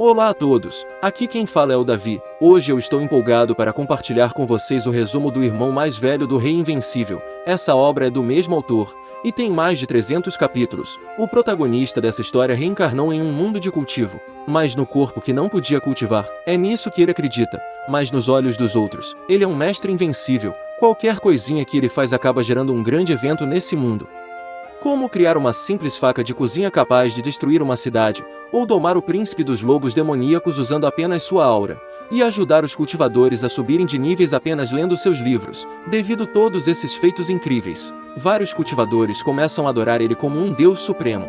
Olá a todos, aqui quem fala é o Davi. Hoje eu estou empolgado para compartilhar com vocês o resumo do irmão mais velho do Rei Invencível. Essa obra é do mesmo autor, e tem mais de 300 capítulos. O protagonista dessa história reencarnou em um mundo de cultivo, mas no corpo que não podia cultivar. É nisso que ele acredita, mas nos olhos dos outros, ele é um mestre invencível. Qualquer coisinha que ele faz acaba gerando um grande evento nesse mundo. Como criar uma simples faca de cozinha capaz de destruir uma cidade, ou domar o príncipe dos lobos demoníacos usando apenas sua aura, e ajudar os cultivadores a subirem de níveis apenas lendo seus livros. Devido a todos esses feitos incríveis, vários cultivadores começam a adorar ele como um deus supremo.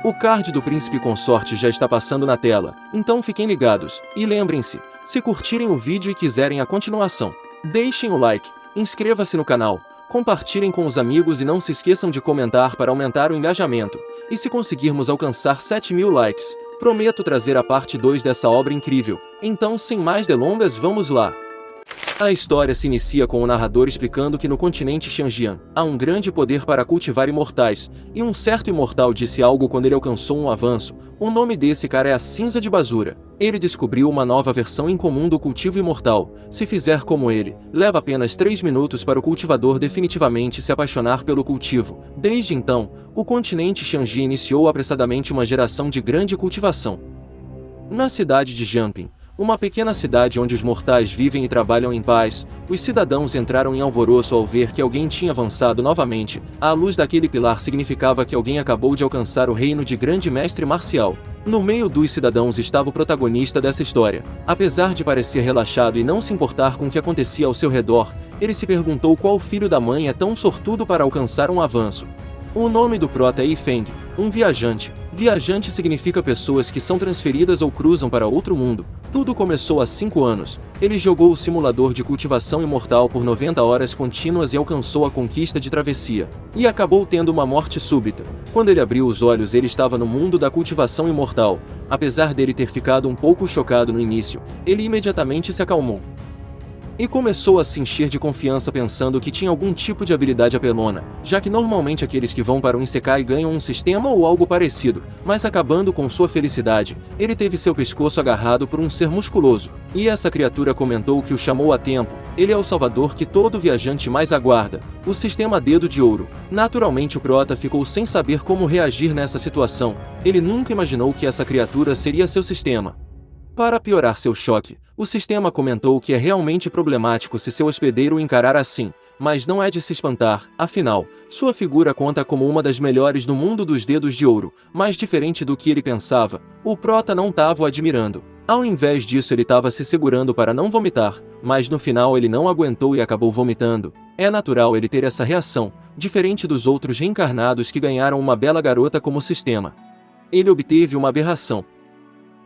O card do príncipe consorte já está passando na tela, então fiquem ligados, e lembrem-se, se curtirem o vídeo e quiserem a continuação, deixem o like, inscreva-se no canal, compartilhem com os amigos e não se esqueçam de comentar para aumentar o engajamento. E se conseguirmos alcançar 7.000 likes, prometo trazer a parte 2 dessa obra incrível. Então, sem mais delongas, vamos lá! A história se inicia com o narrador explicando que no continente Xianjian há um grande poder para cultivar imortais, e um certo imortal disse algo quando ele alcançou um avanço. O nome desse cara é a Cinza de Basura. Ele descobriu uma nova versão incomum do cultivo imortal. Se fizer como ele, leva apenas 3 minutos para o cultivador definitivamente se apaixonar pelo cultivo. Desde então, o continente Xianji iniciou apressadamente uma geração de grande cultivação. Na cidade de Jianping, uma pequena cidade onde os mortais vivem e trabalham em paz, os cidadãos entraram em alvoroço ao ver que alguém tinha avançado novamente. A luz daquele pilar significava que alguém acabou de alcançar o reino de grande mestre marcial. No meio dos cidadãos estava o protagonista dessa história. Apesar de parecer relaxado e não se importar com o que acontecia ao seu redor, ele se perguntou qual filho da mãe é tão sortudo para alcançar um avanço. O nome do prota é Yifeng, um viajante. Viajante significa pessoas que são transferidas ou cruzam para outro mundo. Tudo começou há 5 anos. Ele jogou o simulador de cultivação imortal por 90 horas contínuas e alcançou a conquista de travessia. E acabou tendo uma morte súbita. Quando ele abriu os olhos, ele estava no mundo da cultivação imortal. Apesar dele ter ficado um pouco chocado no início, ele imediatamente se acalmou e começou a se encher de confiança pensando que tinha algum tipo de habilidade apelona, já que normalmente aqueles que vão para o Isekai ganham um sistema ou algo parecido, mas acabando com sua felicidade, ele teve seu pescoço agarrado por um ser musculoso, e essa criatura comentou que o chamou a tempo. Ele é o salvador que todo viajante mais aguarda, o sistema Dedo de Ouro. Naturalmente o prota ficou sem saber como reagir nessa situação. Ele nunca imaginou que essa criatura seria seu sistema. Para piorar seu choque, o sistema comentou que é realmente problemático se seu hospedeiro o encarar assim, mas não é de se espantar, afinal, sua figura conta como uma das melhores no mundo dos dedos de ouro. Mas diferente do que ele pensava, o prota não estava o admirando. Ao invés disso ele estava se segurando para não vomitar, mas no final ele não aguentou e acabou vomitando. É natural ele ter essa reação, diferente dos outros reencarnados que ganharam uma bela garota como sistema. Ele obteve uma aberração.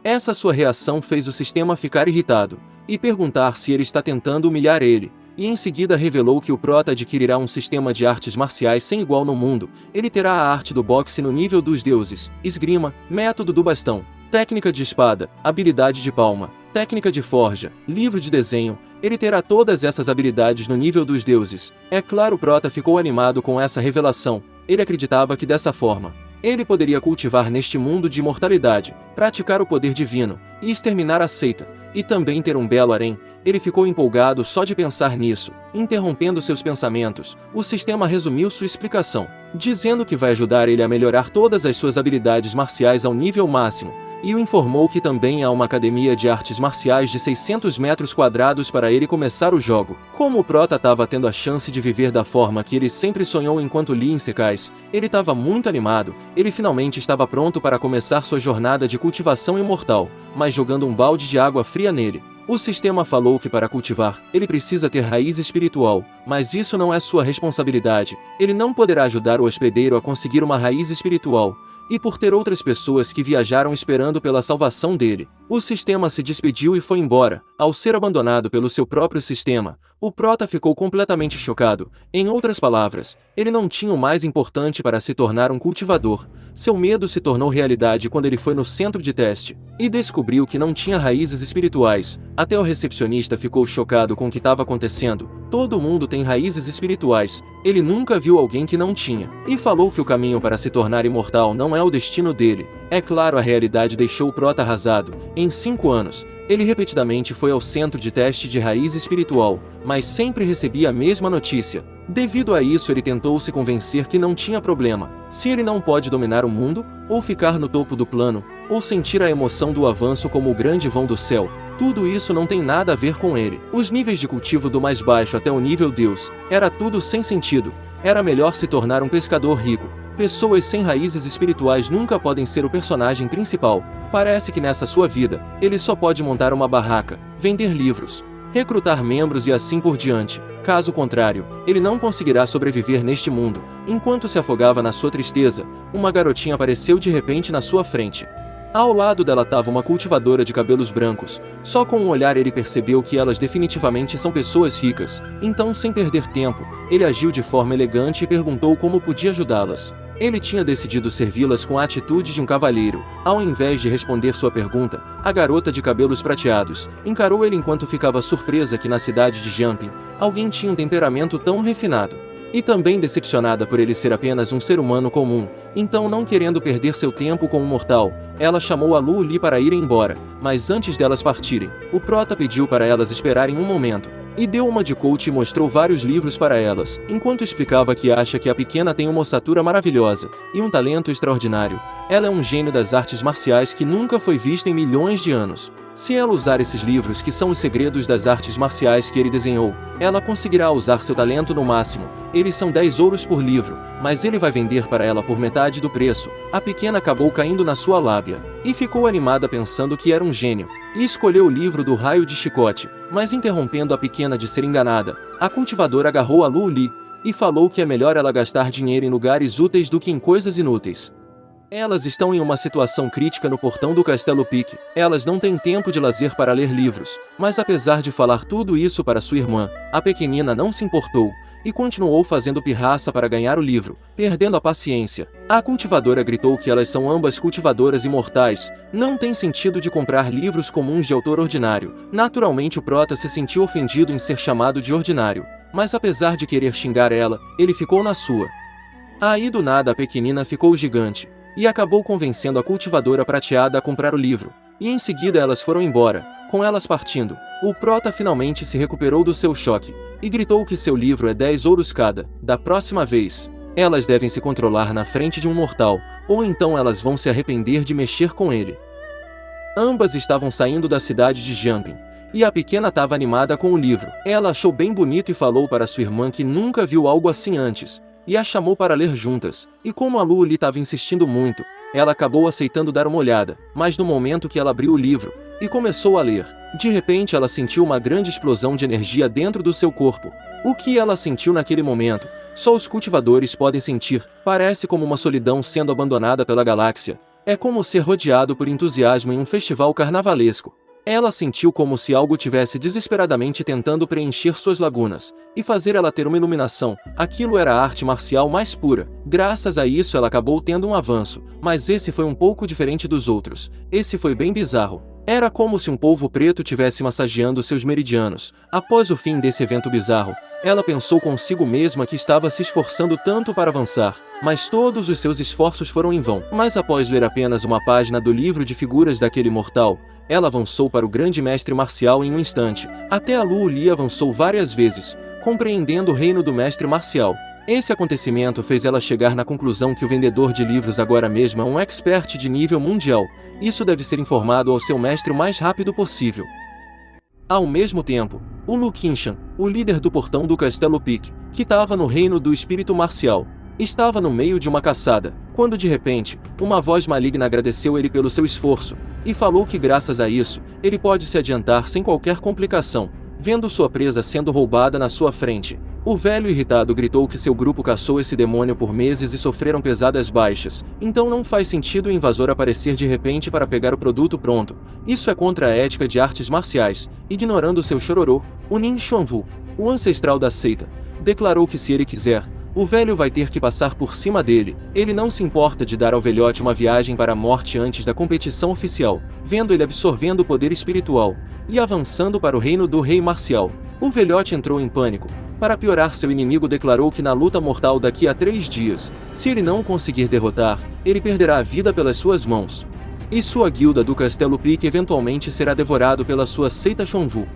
Essa sua reação fez o sistema ficar irritado, e perguntar se ele está tentando humilhar ele, e em seguida revelou que o prota adquirirá um sistema de artes marciais sem igual no mundo. Ele terá a arte do boxe no nível dos deuses, esgrima, método do bastão, técnica de espada, habilidade de palma, técnica de forja, livro de desenho. Ele terá todas essas habilidades no nível dos deuses. É claro, o prota ficou animado com essa revelação. Ele acreditava que dessa forma ele poderia cultivar neste mundo de imortalidade, praticar o poder divino, e exterminar a seita, e também ter um belo harém. Ele ficou empolgado só de pensar nisso. Interrompendo seus pensamentos, o sistema resumiu sua explicação, dizendo que vai ajudar ele a melhorar todas as suas habilidades marciais ao nível máximo, e o informou que também há uma academia de artes marciais de 600 metros quadrados para ele começar o jogo. Como o prota estava tendo a chance de viver da forma que ele sempre sonhou enquanto lia Isekais, ele estava muito animado. Ele finalmente estava pronto para começar sua jornada de cultivação imortal, mas jogando um balde de água fria nele. O sistema falou que para cultivar, ele precisa ter raiz espiritual, mas isso não é sua responsabilidade. Ele não poderá ajudar o hospedeiro a conseguir uma raiz espiritual, e por ter outras pessoas que viajaram esperando pela salvação dele. O sistema se despediu e foi embora. Ao ser abandonado pelo seu próprio sistema, o prota ficou completamente chocado. Em outras palavras, ele não tinha o mais importante para se tornar um cultivador. Seu medo se tornou realidade quando ele foi no centro de teste e descobriu que não tinha raízes espirituais. Até o recepcionista ficou chocado com o que estava acontecendo. Todo mundo tem raízes espirituais, ele nunca viu alguém que não tinha. E falou que o caminho para se tornar imortal não é o destino dele. É claro, a realidade deixou o prota arrasado. Em 5 anos, ele repetidamente foi ao centro de teste de raiz espiritual, mas sempre recebia a mesma notícia. Devido a isso, ele tentou se convencer que não tinha problema. Se ele não pode dominar o mundo, ou ficar no topo do plano, ou sentir a emoção do avanço como o grande vão do céu, tudo isso não tem nada a ver com ele. Os níveis de cultivo do mais baixo até o nível Deus, era tudo sem sentido. Era melhor se tornar um pescador rico. Pessoas sem raízes espirituais nunca podem ser o personagem principal. Parece que nessa sua vida, ele só pode montar uma barraca, vender livros, recrutar membros e assim por diante. Caso contrário, ele não conseguirá sobreviver neste mundo. Enquanto se afogava na sua tristeza, uma garotinha apareceu de repente na sua frente. Ao lado dela estava uma cultivadora de cabelos brancos. Só com um olhar ele percebeu que elas definitivamente são pessoas ricas. Então, sem perder tempo, ele agiu de forma elegante e perguntou como podia ajudá-las. Ele tinha decidido servi-las com a atitude de um cavalheiro. Ao invés de responder sua pergunta, a garota de cabelos prateados encarou ele enquanto ficava surpresa que na cidade de Jumping, alguém tinha um temperamento tão refinado. E também decepcionada por ele ser apenas um ser humano comum. Então, não querendo perder seu tempo com um mortal, ela chamou a Lu Li para irem embora. Mas antes delas partirem, o prota pediu para elas esperarem um momento. E deu uma de coach e mostrou vários livros para elas, enquanto explicava que acha que a pequena tem uma ossatura maravilhosa e um talento extraordinário. Ela é um gênio das artes marciais que nunca foi vista em milhões de anos. Se ela usar esses livros que são os segredos das artes marciais que ele desenhou, ela conseguirá usar seu talento no máximo. Eles são 10 ouros por livro, mas ele vai vender para ela por metade do preço. A pequena acabou caindo na sua lábia, e ficou animada pensando que era um gênio, e escolheu o livro do raio de chicote, mas interrompendo a pequena de ser enganada, a cultivadora agarrou a Lu Li, e falou que é melhor ela gastar dinheiro em lugares úteis do que em coisas inúteis. Elas estão em uma situação crítica no portão do Castelo Pique. Elas não têm tempo de lazer para ler livros, mas apesar de falar tudo isso para sua irmã, a pequenina não se importou, e continuou fazendo pirraça para ganhar o livro, perdendo a paciência. A cultivadora gritou que elas são ambas cultivadoras imortais, não tem sentido de comprar livros comuns de autor ordinário. Naturalmente o prota se sentiu ofendido em ser chamado de ordinário, mas apesar de querer xingar ela, ele ficou na sua. Aí do nada a pequenina ficou gigante, e acabou convencendo a cultivadora prateada a comprar o livro, e em seguida elas foram embora. Com elas partindo, o prota finalmente se recuperou do seu choque, e gritou que seu livro é 10 ouros cada. Da próxima vez, elas devem se controlar na frente de um mortal, ou então elas vão se arrepender de mexer com ele. Ambas estavam saindo da cidade de Jumping, e a pequena estava animada com o livro. Ela achou bem bonito e falou para sua irmã que nunca viu algo assim antes, e a chamou para ler juntas, e como a Lu Li estava insistindo muito, ela acabou aceitando dar uma olhada, mas no momento que ela abriu o livro, e começou a ler, de repente ela sentiu uma grande explosão de energia dentro do seu corpo. O que ela sentiu naquele momento, só os cultivadores podem sentir, parece como uma solidão sendo abandonada pela galáxia. É como ser rodeado por entusiasmo em um festival carnavalesco. Ela sentiu como se algo tivesse desesperadamente tentando preencher suas lagunas, e fazer ela ter uma iluminação. Aquilo era a arte marcial mais pura. Graças a isso ela acabou tendo um avanço, mas esse foi um pouco diferente dos outros. Esse foi bem bizarro. Era como se um polvo preto tivesse massageando seus meridianos. Após o fim desse evento bizarro, ela pensou consigo mesma que estava se esforçando tanto para avançar, mas todos os seus esforços foram em vão. Mas após ler apenas uma página do livro de figuras daquele mortal, ela avançou para o grande mestre marcial em um instante. Até a Lu Li avançou várias vezes, compreendendo o reino do mestre marcial. Esse acontecimento fez ela chegar na conclusão que o vendedor de livros agora mesmo é um expert de nível mundial. Isso deve ser informado ao seu mestre o mais rápido possível. Ao mesmo tempo, o Lu Qinshan, o líder do portão do Castelo Pique, que estava no reino do espírito marcial, estava no meio de uma caçada, quando de repente, uma voz maligna agradeceu ele pelo seu esforço, e falou que graças a isso, ele pode se adiantar sem qualquer complicação, vendo sua presa sendo roubada na sua frente. O velho irritado gritou que seu grupo caçou esse demônio por meses e sofreram pesadas baixas, então não faz sentido o invasor aparecer de repente para pegar o produto pronto. Isso é contra a ética de artes marciais. Ignorando seu chororô, o Nin Xuanwu, o ancestral da seita, declarou que se ele quiser, o velho vai ter que passar por cima dele. Ele não se importa de dar ao velhote uma viagem para a morte antes da competição oficial, vendo ele absorvendo o poder espiritual e avançando para o reino do rei marcial. O velhote entrou em pânico. Para piorar, seu inimigo declarou que na luta mortal daqui a 3 dias, se ele não o conseguir derrotar, ele perderá a vida pelas suas mãos. E sua guilda do Castelo Pique eventualmente será devorado pela sua seita Xuanwu.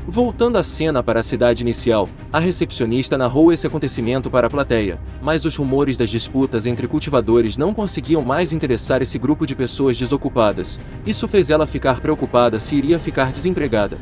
Voltando a cena para a cidade inicial, a recepcionista narrou esse acontecimento para a plateia, mas os rumores das disputas entre cultivadores não conseguiam mais interessar esse grupo de pessoas desocupadas. Isso fez ela ficar preocupada se iria ficar desempregada.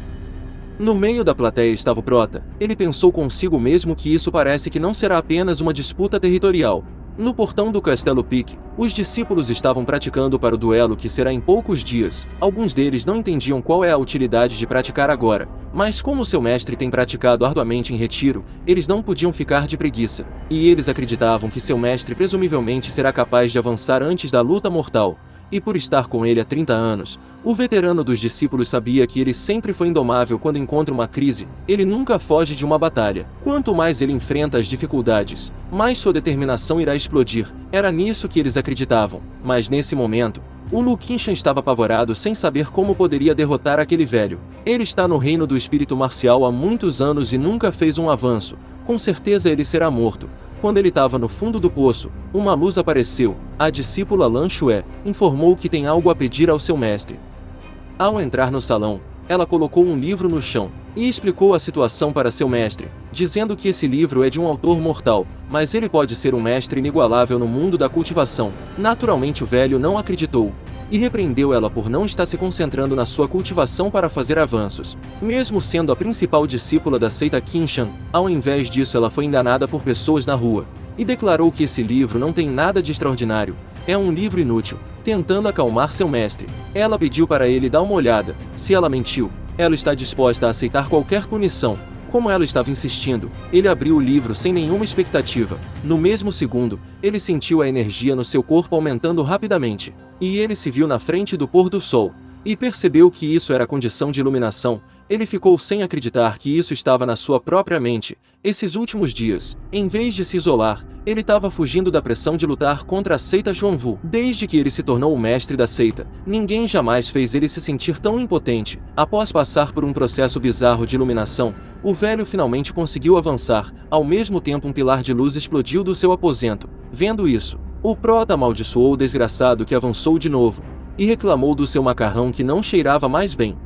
No meio da plateia estava o Prota. Ele pensou consigo mesmo que isso parece que não será apenas uma disputa territorial. No portão do Castelo Pique, os discípulos estavam praticando para o duelo que será em poucos dias. Alguns deles não entendiam qual é a utilidade de praticar agora, mas como seu mestre tem praticado arduamente em retiro, eles não podiam ficar de preguiça. E eles acreditavam que seu mestre presumivelmente será capaz de avançar antes da luta mortal. E por estar com ele há 30 anos, o veterano dos discípulos sabia que ele sempre foi indomável quando encontra uma crise. Ele nunca foge de uma batalha. Quanto mais ele enfrenta as dificuldades, mais sua determinação irá explodir. Era nisso que eles acreditavam. Mas nesse momento, o Lu Qingshan estava apavorado sem saber como poderia derrotar aquele velho. Ele está no reino do espírito marcial há muitos anos e nunca fez um avanço. Com certeza ele será morto. Quando ele estava no fundo do poço, uma luz apareceu. A discípula Lan Xue informou que tem algo a pedir ao seu mestre. Ao entrar no salão, ela colocou um livro no chão e explicou a situação para seu mestre, dizendo que esse livro é de um autor mortal, mas ele pode ser um mestre inigualável no mundo da cultivação. Naturalmente o velho não acreditou e repreendeu ela por não estar se concentrando na sua cultivação para fazer avanços. Mesmo sendo a principal discípula da seita Qingshan, ao invés disso ela foi enganada por pessoas na rua, e declarou que esse livro não tem nada de extraordinário, é um livro inútil. Tentando acalmar seu mestre, ela pediu para ele dar uma olhada. Se ela mentiu, ela está disposta a aceitar qualquer punição. Como ela estava insistindo, ele abriu o livro sem nenhuma expectativa. No mesmo segundo, ele sentiu a energia no seu corpo aumentando rapidamente. E ele se viu na frente do pôr do sol. E percebeu que isso era condição de iluminação. Ele ficou sem acreditar que isso estava na sua própria mente. Esses últimos dias, em vez de se isolar, ele estava fugindo da pressão de lutar contra a seita Xuanwu. Desde que ele se tornou o mestre da seita, ninguém jamais fez ele se sentir tão impotente. Após passar por um processo bizarro de iluminação, o velho finalmente conseguiu avançar. Ao mesmo tempo, um pilar de luz explodiu do seu aposento. Vendo isso, o Prota amaldiçoou o desgraçado que avançou de novo e reclamou do seu macarrão que não cheirava mais bem.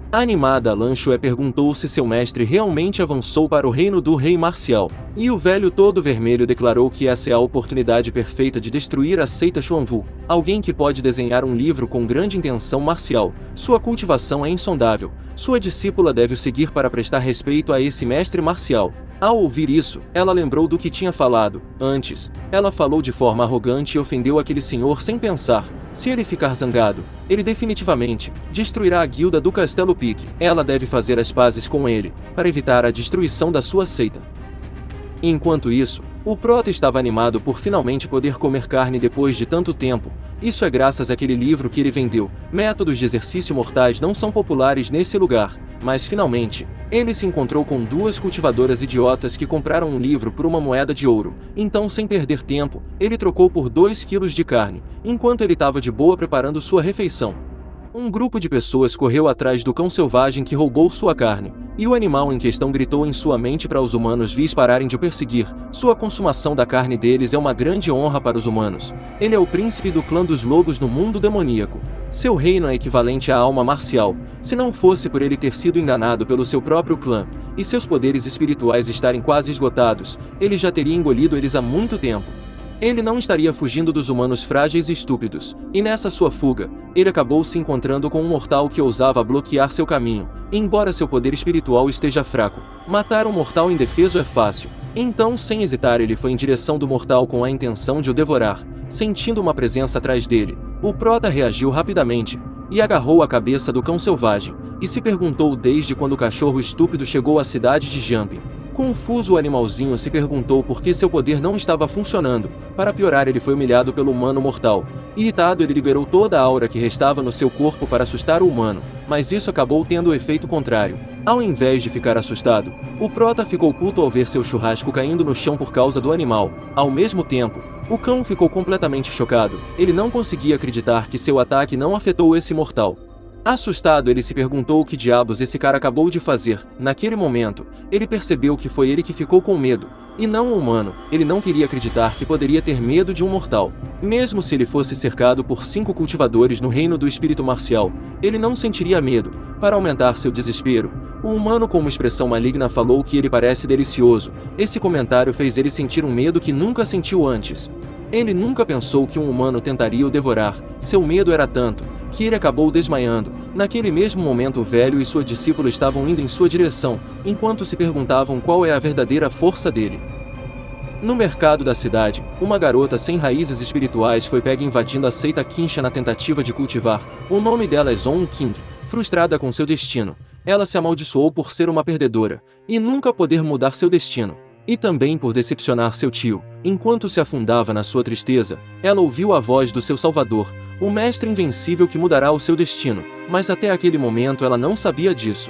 Animada, Lan Xue perguntou se seu mestre realmente avançou para o reino do rei marcial, e o velho todo vermelho declarou que essa é a oportunidade perfeita de destruir a seita Xuanwu. Alguém que pode desenhar um livro com grande intenção marcial. Sua cultivação é insondável. Sua discípula deve o seguir para prestar respeito a esse mestre marcial. Ao ouvir isso, ela lembrou do que tinha falado antes. Ela falou de forma arrogante e ofendeu aquele senhor sem pensar. Se ele ficar zangado, ele definitivamente destruirá a guilda do Castelo Pique. Ela deve fazer as pazes com ele, para evitar a destruição da sua seita. Enquanto isso, o Prota estava animado por finalmente poder comer carne depois de tanto tempo. Isso é graças àquele livro que ele vendeu. Métodos de exercício mortais não são populares nesse lugar, mas finalmente, ele se encontrou com 2 cultivadoras idiotas que compraram um livro por uma moeda de ouro. Então, sem perder tempo, ele trocou por 2 quilos de carne, enquanto ele estava de boa preparando sua refeição. Um grupo de pessoas correu atrás do cão selvagem que roubou sua carne, e o animal em questão gritou em sua mente para os humanos vis pararem de o perseguir. Sua consumação da carne deles é uma grande honra para os humanos. Ele é o príncipe do clã dos lobos no mundo demoníaco. Seu reino é equivalente à alma marcial. Se não fosse por ele ter sido enganado pelo seu próprio clã, e seus poderes espirituais estarem quase esgotados, ele já teria engolido eles há muito tempo. Ele não estaria fugindo dos humanos frágeis e estúpidos, e nessa sua fuga, ele acabou se encontrando com um mortal que ousava bloquear seu caminho. Embora seu poder espiritual esteja fraco, matar um mortal indefeso é fácil. Então, sem hesitar, ele foi em direção do mortal com a intenção de o devorar. Sentindo uma presença atrás dele, o Prota reagiu rapidamente e agarrou a cabeça do cão selvagem, e se perguntou desde quando o cachorro estúpido chegou à cidade de Jumping. Confuso, o animalzinho se perguntou por que seu poder não estava funcionando. Para piorar, ele foi humilhado pelo humano mortal. Irritado, ele liberou toda a aura que restava no seu corpo para assustar o humano, mas isso acabou tendo o efeito contrário. Ao invés de ficar assustado, o Prota ficou puto ao ver seu churrasco caindo no chão por causa do animal. Ao mesmo tempo, o cão ficou completamente chocado. Ele não conseguia acreditar que seu ataque não afetou esse mortal. Assustado, ele se perguntou o que diabos esse cara acabou de fazer. Naquele momento, ele percebeu que foi ele que ficou com medo, e não um humano. Ele não queria acreditar que poderia ter medo de um mortal. Mesmo se ele fosse cercado por 5 cultivadores no reino do espírito marcial, ele não sentiria medo. Para aumentar seu desespero, o humano com uma expressão maligna falou que ele parece delicioso. Esse comentário fez ele sentir um medo que nunca sentiu antes. Ele nunca pensou que um humano tentaria o devorar. Seu medo era tanto que ele acabou desmaiando. Naquele mesmo momento, o velho e sua discípula estavam indo em sua direção, enquanto se perguntavam qual é a verdadeira força dele. No mercado da cidade, uma garota sem raízes espirituais foi pega invadindo a seita Qinshan na tentativa de cultivar. O nome dela é Zhong Qing. Frustrada com seu destino, ela se amaldiçoou por ser uma perdedora e nunca poder mudar seu destino. E também por decepcionar seu tio. Enquanto se afundava na sua tristeza, ela ouviu a voz do seu salvador, o mestre invencível que mudará o seu destino, mas até aquele momento ela não sabia disso.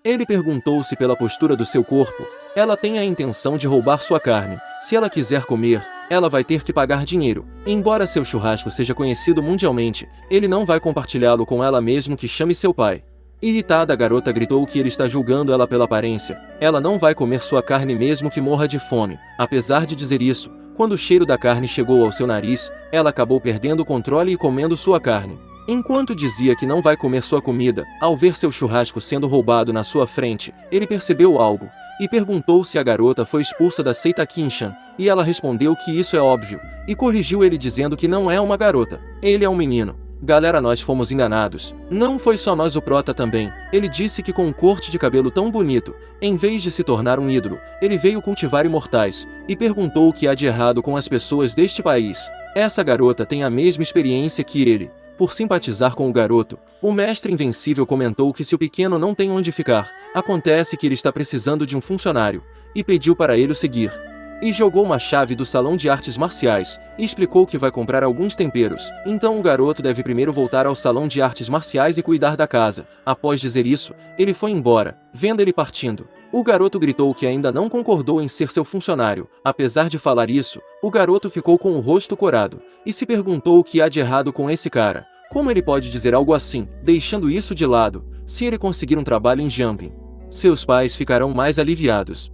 Ele perguntou-se pela postura do seu corpo. Ela tem a intenção de roubar sua carne. Se ela quiser comer, ela vai ter que pagar dinheiro. Embora seu churrasco seja conhecido mundialmente, ele não vai compartilhá-lo com ela mesmo que chame seu pai. Irritada, a garota gritou que ele está julgando ela pela aparência. Ela não vai comer sua carne mesmo que morra de fome. Apesar de dizer isso, quando o cheiro da carne chegou ao seu nariz, ela acabou perdendo o controle e comendo sua carne. Enquanto dizia que não vai comer sua comida, ao ver seu churrasco sendo roubado na sua frente, ele percebeu algo, e perguntou se a garota foi expulsa da seita Qinshan, e ela respondeu que isso é óbvio, e corrigiu ele dizendo que não é uma garota, ele é um menino. Galera, nós fomos enganados. Não foi só nós, o prota também. Ele disse que com um corte de cabelo tão bonito, em vez de se tornar um ídolo, ele veio cultivar imortais, e perguntou o que há de errado com as pessoas deste país. Essa garota tem a mesma experiência que ele. Por simpatizar com o garoto, o mestre invencível comentou que se o pequeno não tem onde ficar, acontece que ele está precisando de um funcionário, e pediu para ele o seguir. E jogou uma chave do salão de artes marciais, e explicou que vai comprar alguns temperos. Então o garoto deve primeiro voltar ao salão de artes marciais e cuidar da casa. Após dizer isso, ele foi embora, vendo ele partindo. O garoto gritou que ainda não concordou em ser seu funcionário. Apesar de falar isso, o garoto ficou com o rosto corado, e se perguntou o que há de errado com esse cara. Como ele pode dizer algo assim, deixando isso de lado, se ele conseguir um trabalho em jumping? Seus pais ficarão mais aliviados.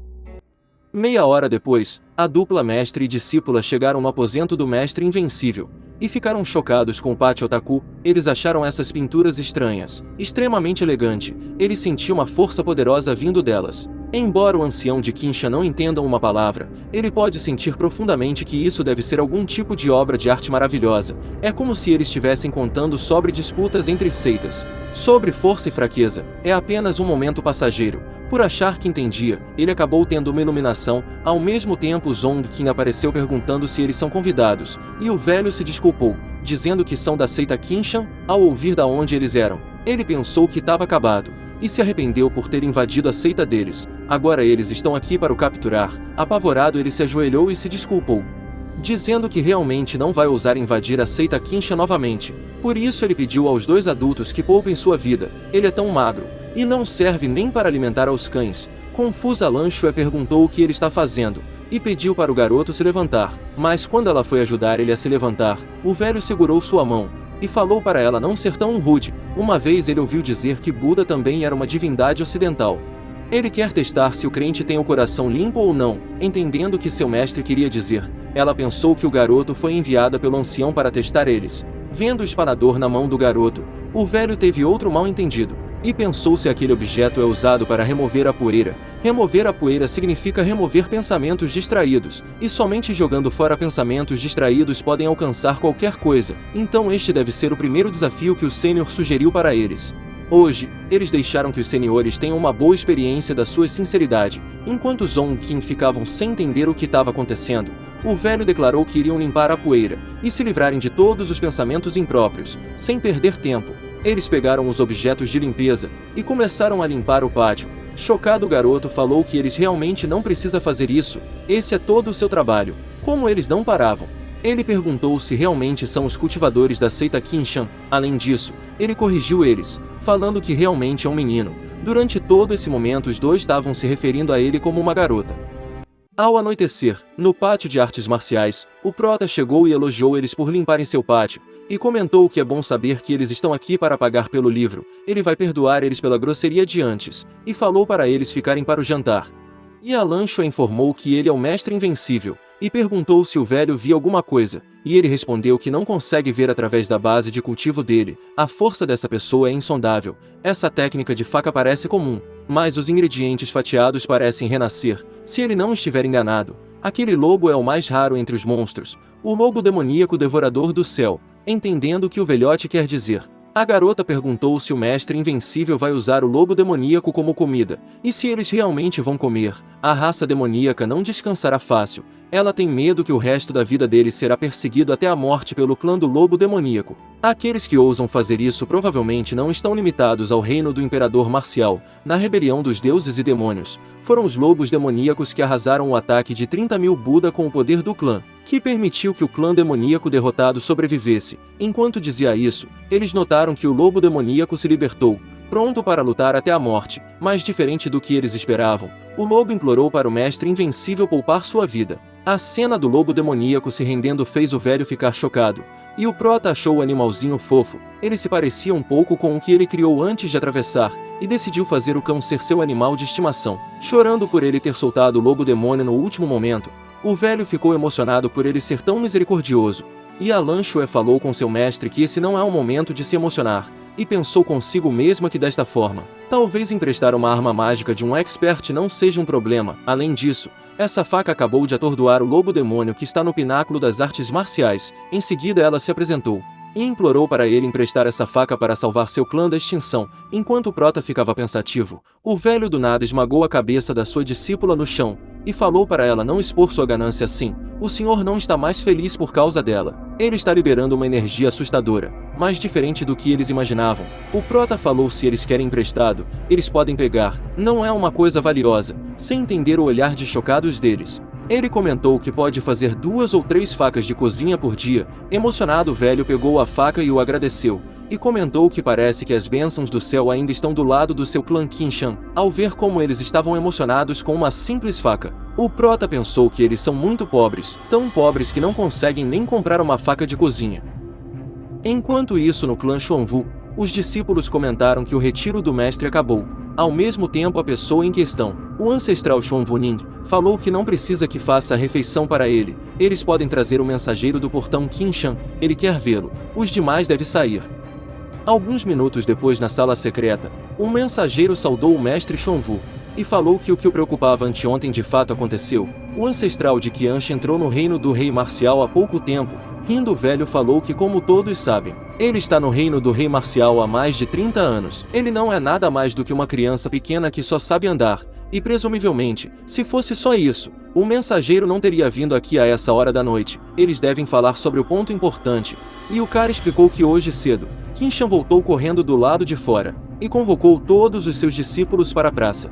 Meia hora depois, a dupla mestre e discípula chegaram no aposento do mestre invencível, e ficaram chocados com o pátio otaku. Eles acharam essas pinturas estranhas, extremamente elegante. Ele sentiu uma força poderosa vindo delas. Embora o ancião de Qinshan não entenda uma palavra, ele pode sentir profundamente que isso deve ser algum tipo de obra de arte maravilhosa. É como se eles estivessem contando sobre disputas entre seitas. Sobre força e fraqueza, é apenas um momento passageiro. Por achar que entendia, ele acabou tendo uma iluminação. Ao mesmo tempo, Zhong Qing apareceu perguntando se eles são convidados, e o velho se desculpou, dizendo que são da seita Qinshan. Ao ouvir da onde eles eram, ele pensou que estava acabado, e se arrependeu por ter invadido a seita deles. Agora eles estão aqui para o capturar. Apavorado, ele se ajoelhou e se desculpou, dizendo que realmente não vai ousar invadir a seita Qinshan novamente. Por isso ele pediu aos dois adultos que poupem sua vida. Ele é tão magro, e não serve nem para alimentar aos cães. Confusa, Lanchue perguntou o que ele está fazendo, e pediu para o garoto se levantar. Mas quando ela foi ajudar ele a se levantar, o velho segurou sua mão, e falou para ela não ser tão rude. Uma vez ele ouviu dizer que Buda também era uma divindade ocidental. Ele quer testar se o crente tem o coração limpo ou não. Entendendo o que seu mestre queria dizer, ela pensou que o garoto foi enviada pelo ancião para testar eles. Vendo o espanador na mão do garoto, o velho teve outro mal-entendido, e pensou se aquele objeto é usado para remover a poeira. Remover a poeira significa remover pensamentos distraídos, e somente jogando fora pensamentos distraídos podem alcançar qualquer coisa. Então este deve ser o primeiro desafio que o Sênior sugeriu para eles. Hoje, eles deixaram que os senhores tenham uma boa experiência da sua sinceridade. Enquanto Zhong Qing ficavam sem entender o que estava acontecendo, o velho declarou que iriam limpar a poeira, e se livrarem de todos os pensamentos impróprios, sem perder tempo. Eles pegaram os objetos de limpeza, e começaram a limpar o pátio. Chocado, o garoto falou que eles realmente não precisam fazer isso, esse é todo o seu trabalho. Como eles não paravam? Ele perguntou se realmente são os cultivadores da seita Qinshan. Além disso, ele corrigiu eles, falando que realmente é um menino. Durante todo esse momento, os dois estavam se referindo a ele como uma garota. Ao anoitecer, no pátio de artes marciais, o prota chegou e elogiou eles por limparem seu pátio. e comentou que é bom saber que eles estão aqui para pagar pelo livro, ele vai perdoar eles pela grosseria de antes, e falou para eles ficarem para o jantar. E Alancho informou que ele é o mestre invencível, e perguntou se o velho via alguma coisa, e ele respondeu que não consegue ver através da base de cultivo dele. A força dessa pessoa é insondável. Essa técnica de faca parece comum, mas os ingredientes fatiados parecem renascer. Se ele não estiver enganado, aquele lobo é o mais raro entre os monstros, o lobo demoníaco devorador do céu. Entendendo o que o velhote quer dizer, a garota perguntou se o mestre invencível vai usar o lobo demoníaco como comida, e se eles realmente vão comer. A raça demoníaca não descansará fácil. Ela tem medo que o resto da vida dele será perseguido até a morte pelo clã do lobo demoníaco. Aqueles que ousam fazer isso provavelmente não estão limitados ao reino do imperador marcial. Na rebelião dos deuses e demônios, foram os lobos demoníacos que arrasaram o ataque de 30.000 Buda com o poder do clã, que permitiu que o clã demoníaco derrotado sobrevivesse. Enquanto dizia isso, eles notaram que o lobo demoníaco se libertou, pronto para lutar até a morte, mas diferente do que eles esperavam, o lobo implorou para o mestre invencível poupar sua vida. A cena do lobo demoníaco se rendendo fez o velho ficar chocado, e o prota achou o animalzinho fofo. Ele se parecia um pouco com o que ele criou antes de atravessar, e decidiu fazer o cão ser seu animal de estimação. Chorando por ele ter soltado o lobo demônio no último momento, o velho ficou emocionado por ele ser tão misericordioso, e Alancho falou com seu mestre que esse não é o momento de se emocionar, e pensou consigo mesma que desta forma, talvez emprestar uma arma mágica de um expert não seja um problema. Além disso, essa faca acabou de atordoar o lobo demônio que está no pináculo das artes marciais. Em seguida ela se apresentou e implorou para ele emprestar essa faca para salvar seu clã da extinção. Enquanto o prota ficava pensativo, o velho do nada esmagou a cabeça da sua discípula no chão, e falou para ela não expor sua ganância assim. O senhor não está mais feliz por causa dela. Ele está liberando uma energia assustadora, mas diferente do que eles imaginavam. O prota falou se eles querem emprestado, eles podem pegar. Não é uma coisa valiosa, sem entender o olhar de chocados deles. Ele comentou que pode fazer 2 ou 3 facas de cozinha por dia. Emocionado, o velho pegou a faca e o agradeceu, e comentou que parece que as bênçãos do céu ainda estão do lado do seu clã Qinshan, ao ver como eles estavam emocionados com uma simples faca. O prota pensou que eles são muito pobres, tão pobres que não conseguem nem comprar uma faca de cozinha. Enquanto isso, no clã Xuanwu, os discípulos comentaram que o retiro do mestre acabou. Ao mesmo tempo, a pessoa em questão, o ancestral Xuanwuning, falou que não precisa que faça a refeição para ele. Eles podem trazer o mensageiro do portão Qinshan, ele quer vê-lo. Os demais devem sair. Alguns minutos depois, na sala secreta, um mensageiro saudou o mestre Xuanwu e falou que o que o preocupava anteontem de fato aconteceu. O ancestral de Qianshi entrou no reino do rei marcial há pouco tempo. Rindo, o velho falou que, como todos sabem, ele está no reino do rei marcial há mais de 30 anos. Ele não é nada mais do que uma criança pequena que só sabe andar, e presumivelmente, se fosse só isso, o mensageiro não teria vindo aqui a essa hora da noite. Eles devem falar sobre o ponto importante. E o cara explicou que hoje cedo, Qinshan voltou correndo do lado de fora, e convocou todos os seus discípulos para a praça.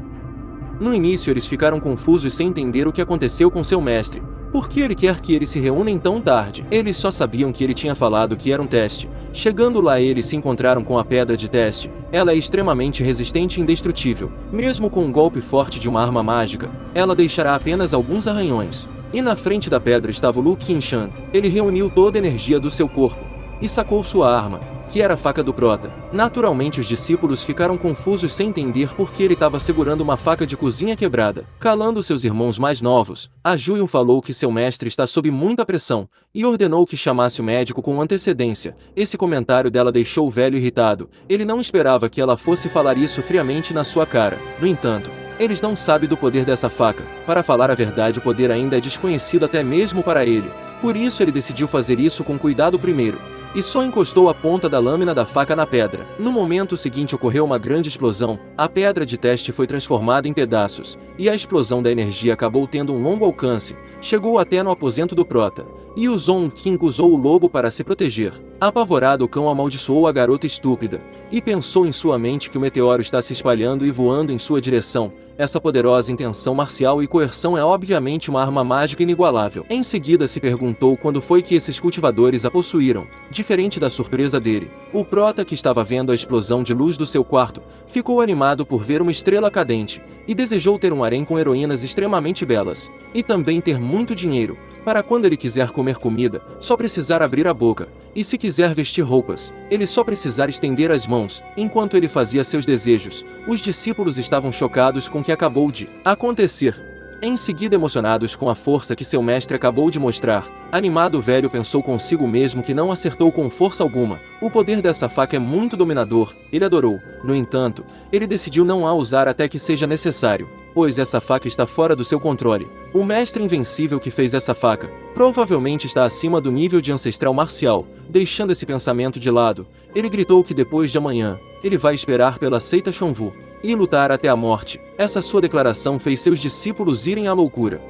No início eles ficaram confusos sem entender o que aconteceu com seu mestre. Por que ele quer que eles se reúnem tão tarde? Eles só sabiam que ele tinha falado que era um teste. Chegando lá, eles se encontraram com a pedra de teste. Ela é extremamente resistente e indestrutível. Mesmo com um golpe forte de uma arma mágica, ela deixará apenas alguns arranhões. E na frente da pedra estava o Lu Qinshan. Ele reuniu toda a energia do seu corpo e sacou sua arma, que era a faca do prota. Naturalmente, os discípulos ficaram confusos sem entender por que ele estava segurando uma faca de cozinha quebrada. Calando seus irmãos mais novos, a Juyun falou que seu mestre está sob muita pressão e ordenou que chamasse o médico com antecedência. Esse comentário dela deixou o velho irritado. Ele não esperava que ela fosse falar isso friamente na sua cara. No entanto, eles não sabem do poder dessa faca. Para falar a verdade, o poder ainda é desconhecido até mesmo para ele. Por isso ele decidiu fazer isso com cuidado primeiro, e só encostou a ponta da lâmina da faca na pedra. No momento seguinte ocorreu uma grande explosão. A pedra de teste foi transformada em pedaços, e a explosão da energia acabou tendo um longo alcance. Chegou até no aposento do prota, e o Zon King usou o lobo para se proteger. Apavorado, o cão amaldiçoou a garota estúpida, e pensou em sua mente que o meteoro está se espalhando e voando em sua direção. Essa poderosa intenção marcial e coerção é obviamente uma arma mágica inigualável. Em seguida se perguntou quando foi que esses cultivadores a possuíram. Diferente da surpresa dele, o prota, que estava vendo a explosão de luz do seu quarto, ficou animado por ver uma estrela cadente, e desejou ter um harém com heroínas extremamente belas, e também ter muito dinheiro. Para quando ele quiser comer comida, só precisar abrir a boca, e se quiser vestir roupas, ele só precisar estender as mãos, enquanto ele fazia seus desejos. Os discípulos estavam chocados com o que acabou de acontecer. Em seguida, emocionados com a força que seu mestre acabou de mostrar, animado, o velho pensou consigo mesmo que não acertou com força alguma. O poder dessa faca é muito dominador, ele adorou. No entanto, ele decidiu não a usar até que seja necessário, pois essa faca está fora do seu controle. O mestre invencível que fez essa faca provavelmente está acima do nível de ancestral marcial. Deixando esse pensamento de lado, ele gritou que depois de amanhã, ele vai esperar pela seita Xuanwu e lutar até a morte. Essa sua declaração fez seus discípulos irem à loucura.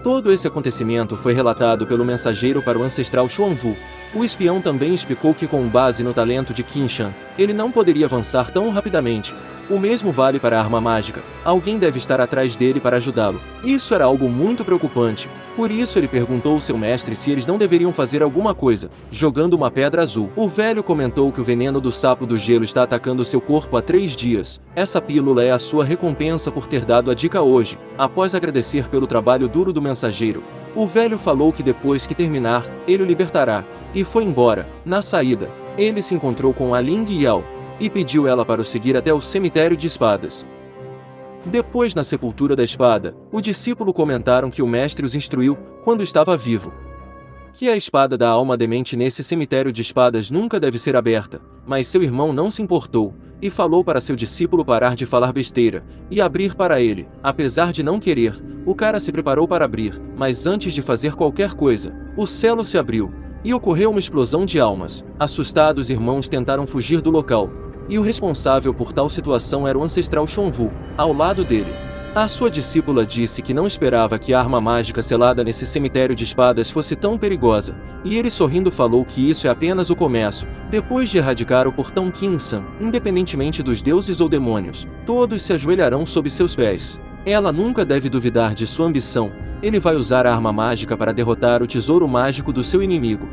Todo esse acontecimento foi relatado pelo mensageiro para o ancestral Xuanwu. O espião também explicou que, com base no talento de Qin Shan, ele não poderia avançar tão rapidamente. O mesmo vale para a arma mágica. Alguém deve estar atrás dele para ajudá-lo. Isso era algo muito preocupante. Por isso ele perguntou ao seu mestre se eles não deveriam fazer alguma coisa, jogando uma pedra azul. O velho comentou que o veneno do sapo do gelo está atacando seu corpo há 3 dias. Essa pílula é a sua recompensa por ter dado a dica hoje. Após agradecer pelo trabalho duro do mensageiro, o velho falou que depois que terminar, ele o libertará. E foi embora. Na saída, ele se encontrou com a Ling Yao e pediu ela para o seguir até o cemitério de espadas. Depois, na sepultura da espada, o discípulo comentaram que o mestre os instruiu, quando estava vivo, que a espada da alma demente nesse cemitério de espadas nunca deve ser aberta, mas seu irmão não se importou, e falou para seu discípulo parar de falar besteira, e abrir para ele. Apesar de não querer, o cara se preparou para abrir, mas antes de fazer qualquer coisa, o selo se abriu, e ocorreu uma explosão de almas. Assustados, os irmãos tentaram fugir do local, e o responsável por tal situação era o ancestral Xuanwu, ao lado dele. A sua discípula disse que não esperava que a arma mágica selada nesse cemitério de espadas fosse tão perigosa, e ele sorrindo falou que isso é apenas o começo. Depois de erradicar o portão Qin San, independentemente dos deuses ou demônios, todos se ajoelharão sob seus pés. Ela nunca deve duvidar de sua ambição. Ele vai usar a arma mágica para derrotar o tesouro mágico do seu inimigo.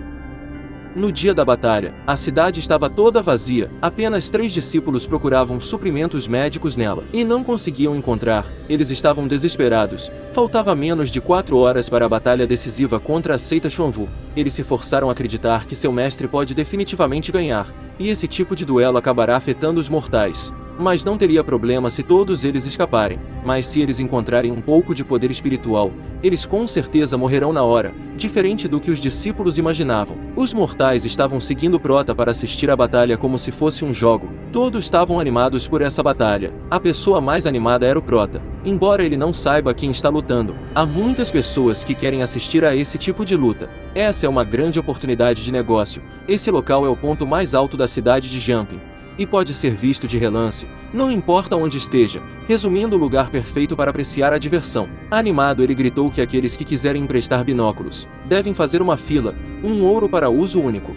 No dia da batalha, a cidade estava toda vazia. Apenas 3 discípulos procuravam suprimentos médicos nela e não conseguiam encontrar. Eles estavam desesperados. Faltava menos de 4 horas para a batalha decisiva contra a seita Xuanwu. Eles se forçaram a acreditar que seu mestre pode definitivamente ganhar, e esse tipo de duelo acabará afetando os mortais. Mas não teria problema se todos eles escaparem. Mas se eles encontrarem um pouco de poder espiritual, eles com certeza morrerão na hora, diferente do que os discípulos imaginavam. Os mortais estavam seguindo Prota para assistir à batalha como se fosse um jogo. Todos estavam animados por essa batalha. A pessoa mais animada era o Prota. Embora ele não saiba quem está lutando, há muitas pessoas que querem assistir a esse tipo de luta. Essa é uma grande oportunidade de negócio. Esse local é o ponto mais alto da cidade de Jumping e pode ser visto de relance, não importa onde esteja, resumindo o lugar perfeito para apreciar a diversão. Animado, ele gritou que aqueles que quiserem emprestar binóculos devem fazer uma fila, um ouro para uso único.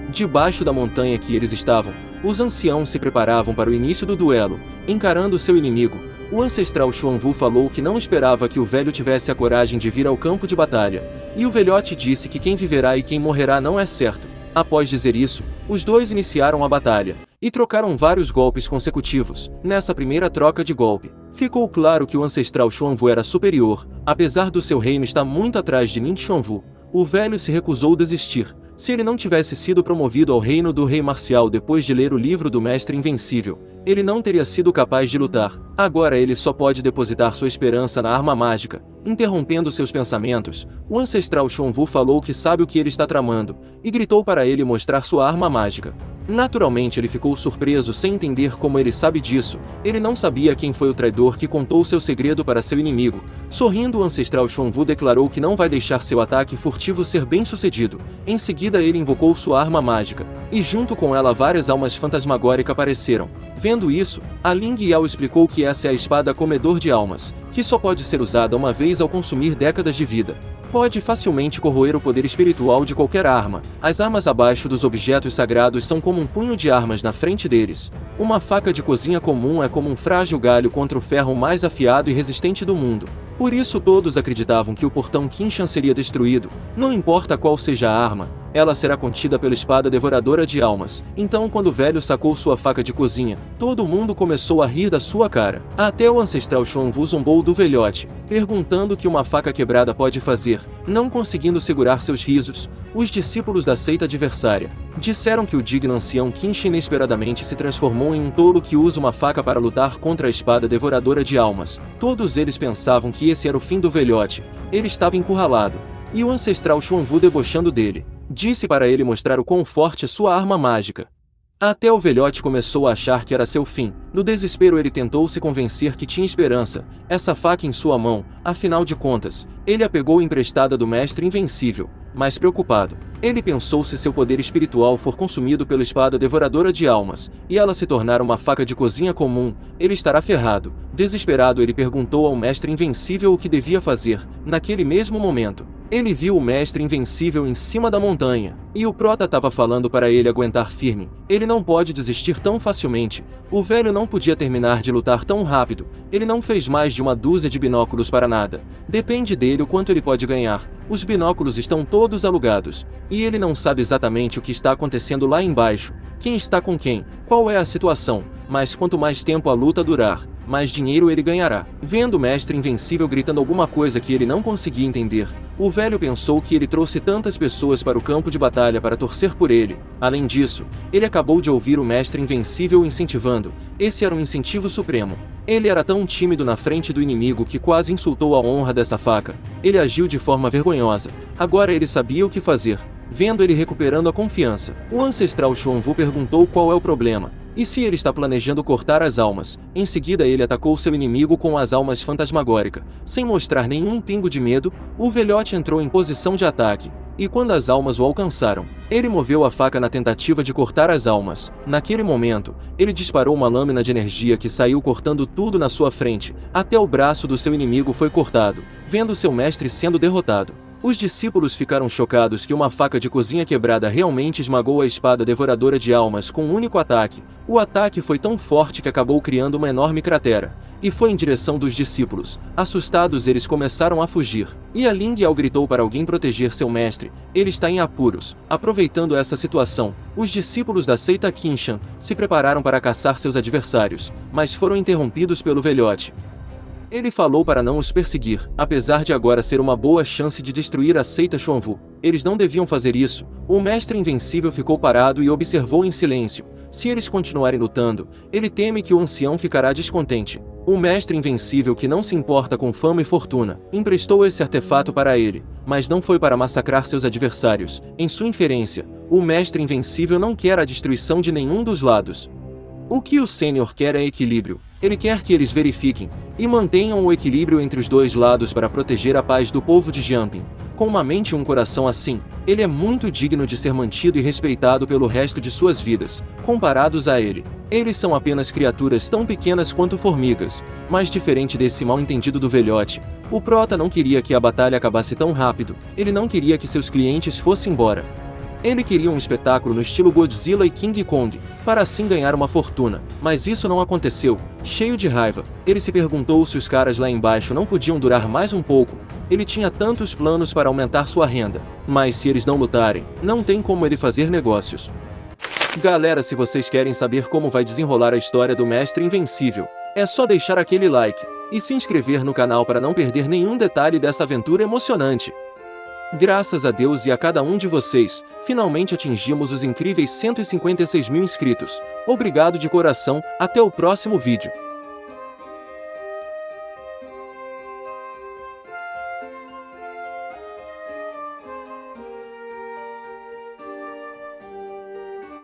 Debaixo da montanha que eles estavam, os anciãos se preparavam para o início do duelo, encarando seu inimigo. O ancestral Xuanwu falou que não esperava que o velho tivesse a coragem de vir ao campo de batalha, e o velhote disse que quem viverá e quem morrerá não é certo. Após dizer isso, os dois iniciaram a batalha e trocaram vários golpes consecutivos. Nessa primeira troca de golpe, ficou claro que o ancestral Xuanwu era superior. Apesar do seu reino estar muito atrás de Ning Xuanwu, o velho se recusou a desistir. Se ele não tivesse sido promovido ao reino do rei marcial depois de ler o livro do mestre invencível, ele não teria sido capaz de lutar. Agora ele só pode depositar sua esperança na arma mágica. Interrompendo seus pensamentos, o ancestral Xuanwu falou que sabe o que ele está tramando, e gritou para ele mostrar sua arma mágica. Naturalmente ele ficou surpreso sem entender como ele sabe disso. Ele não sabia quem foi o traidor que contou seu segredo para seu inimigo. Sorrindo, o ancestral Xuanwu declarou que não vai deixar seu ataque furtivo ser bem sucedido. Em seguida ele invocou sua arma mágica, e junto com ela várias almas fantasmagóricas apareceram. Vendo isso, a Ling Yao explicou que essa é a espada comedor de almas, que só pode ser usada uma vez ao consumir décadas de vida. Pode facilmente corroer o poder espiritual de qualquer arma. As armas abaixo dos objetos sagrados são como um punho de armas na frente deles. Uma faca de cozinha comum é como um frágil galho contra o ferro mais afiado e resistente do mundo. Por isso todos acreditavam que o portão Qin Shan seria destruído. Não importa qual seja a arma, ela será contida pela espada devoradora de almas. Então, quando o velho sacou sua faca de cozinha, todo mundo começou a rir da sua cara. Até o ancestral Xuanwu zombou do velhote, perguntando o que uma faca quebrada pode fazer. Não conseguindo segurar seus risos, os discípulos da seita adversária disseram que o digno ancião Qin inesperadamente se transformou em um tolo que usa uma faca para lutar contra a espada devoradora de almas. Todos eles pensavam que esse era o fim do velhote. Ele estava encurralado, e o ancestral Xuanwu, debochando dele, disse para ele mostrar o quão forte é sua arma mágica. Até o velhote começou a achar que era seu fim. No desespero, ele tentou se convencer que tinha esperança. Essa faca em sua mão, afinal de contas, ele a pegou emprestada do mestre invencível. Mas preocupado, ele pensou: se seu poder espiritual for consumido pela espada devoradora de almas, e ela se tornar uma faca de cozinha comum, ele estará ferrado. Desesperado, ele perguntou ao mestre invencível o que devia fazer. Naquele mesmo momento, ele viu o mestre invencível em cima da montanha, e o prota estava falando para ele aguentar firme. Ele não pode desistir tão facilmente. O velho não podia terminar de lutar tão rápido. Ele não fez mais de uma dúzia de binóculos para nada. Depende dele o quanto ele pode ganhar. Os binóculos estão todos alugados, e ele não sabe exatamente o que está acontecendo lá embaixo. Quem está com quem? Qual é a situação? Mas quanto mais tempo a luta durar, mais dinheiro ele ganhará. Vendo o mestre invencível gritando alguma coisa que ele não conseguia entender, o velho pensou que ele trouxe tantas pessoas para o campo de batalha para torcer por ele. Além disso, ele acabou de ouvir o mestre invencível incentivando. Esse era um incentivo supremo. Ele era tão tímido na frente do inimigo que quase insultou a honra dessa faca. Ele agiu de forma vergonhosa. Agora ele sabia o que fazer. Vendo ele recuperando a confiança, o ancestral Xuanwu perguntou qual é o problema, e se ele está planejando cortar as almas. Em seguida, ele atacou seu inimigo com as almas fantasmagóricas. Sem mostrar nenhum pingo de medo, o velhote entrou em posição de ataque, e quando as almas o alcançaram, ele moveu a faca na tentativa de cortar as almas. Naquele momento, ele disparou uma lâmina de energia que saiu cortando tudo na sua frente. Até o braço do seu inimigo foi cortado. Vendo seu mestre sendo derrotado, os discípulos ficaram chocados que uma faca de cozinha quebrada realmente esmagou a espada devoradora de almas com um único ataque. O ataque foi tão forte que acabou criando uma enorme cratera, e foi em direção dos discípulos. Assustados, eles começaram a fugir. E a Ling Yao gritou para alguém proteger seu mestre. Ele está em apuros. Aproveitando essa situação, os discípulos da seita Qinshan se prepararam para caçar seus adversários, mas foram interrompidos pelo velhote. Ele falou para não os perseguir, apesar de agora ser uma boa chance de destruir a seita Xuanwu. Eles não deviam fazer isso. O mestre invencível ficou parado e observou em silêncio. Se eles continuarem lutando, ele teme que o ancião ficará descontente. O mestre invencível, que não se importa com fama e fortuna, emprestou esse artefato para ele, mas não foi para massacrar seus adversários. Em sua inferência, o mestre invencível não quer a destruição de nenhum dos lados. O que o Senhor quer é equilíbrio. Ele quer que eles verifiquem e mantenham o equilíbrio entre os dois lados para proteger a paz do povo de Jianping. Com uma mente e um coração assim, ele é muito digno de ser mantido e respeitado pelo resto de suas vidas. Comparados a ele, eles são apenas criaturas tão pequenas quanto formigas. Mas diferente desse mal-entendido do velhote, o prota não queria que a batalha acabasse tão rápido. Ele não queria que seus clientes fossem embora. Ele queria um espetáculo no estilo Godzilla e King Kong, para assim ganhar uma fortuna. Mas isso não aconteceu. Cheio de raiva, ele se perguntou se os caras lá embaixo não podiam durar mais um pouco. Ele tinha tantos planos para aumentar sua renda, mas se eles não lutarem, não tem como ele fazer negócios. Galera, se vocês querem saber como vai desenrolar a história do Mestre Invencível, é só deixar aquele like e se inscrever no canal para não perder nenhum detalhe dessa aventura emocionante. Graças a Deus e a cada um de vocês, finalmente atingimos os incríveis 156 mil inscritos. Obrigado de coração, até o próximo vídeo.